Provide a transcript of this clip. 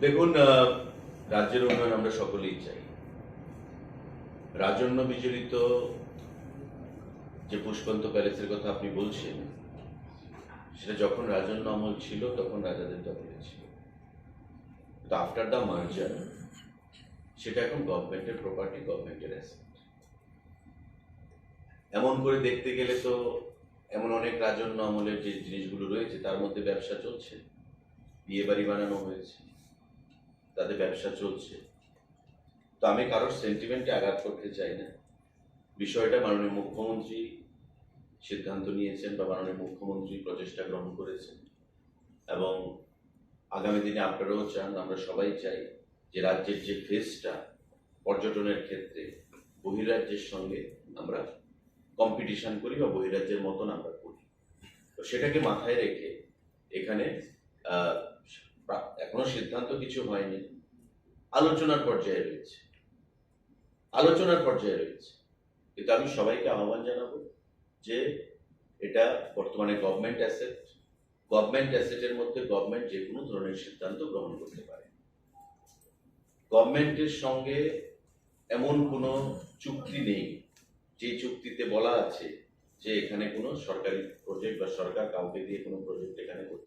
দেখুন, রাজ্যের উন্নয়ন আমরা সকলেই চাই। রাজন্য বিজড়িত যে পুষ্পন্ত প্যালেসের কথা আপনি বলছেন, সেটা যখন রাজন্য আমল ছিল তখন রাজাদের দখলে ছিল। তো আফটার দ্য মার্জার সেটা এখন গভর্নমেন্টের প্রপার্টি, গভর্নমেন্টের অ্যাসেট। এমন করে দেখতে গেলে তো এমন অনেক রাজন্য আমলের যে জিনিসগুলো রয়েছে তার মধ্যে ব্যবসা চলছে, বিয়ে বাড়ি বানানো হয়েছে, তাতে ব্যবসা চলছে। তো আমি কারোর সেন্টিমেন্টে আঘাত করতে চাই না। বিষয়টা মাননীয় মুখ্যমন্ত্রী সিদ্ধান্ত নিয়েছেন বা মাননীয় মুখ্যমন্ত্রী প্রচেষ্টা গ্রহণ করেছেন, এবং আগামী দিনে আপনারাও চান, আমরা সবাই চাই যে রাজ্যের যে ফেসটা পর্যটনের ক্ষেত্রে বহিরাজ্যের সঙ্গে আমরা কম্পিটিশন করি বা বহিরাজ্যের মতন আমরা করি। তো সেটাকে মাথায় রেখে এখানে এখনো সিদ্ধান্ত কিছু হয়নি, আলোচনার পর্যায়ে রয়েছে, কিন্তু আমি সবাইকে আহ্বান জানাবো যে এটা বর্তমানে গভর্নমেন্ট অ্যাসেটের মধ্যে গভর্নমেন্ট যে কোনো ধরনের সিদ্ধান্ত গ্রহণ করতে পারে। গভর্নমেন্টের সঙ্গে এমন কোনো চুক্তি নেই যে চুক্তিতে বলা আছে যে এখানে কোনো সরকারি প্রজেক্ট বা সরকার কাউকে দিয়ে কোনো প্রজেক্ট এখানে করতে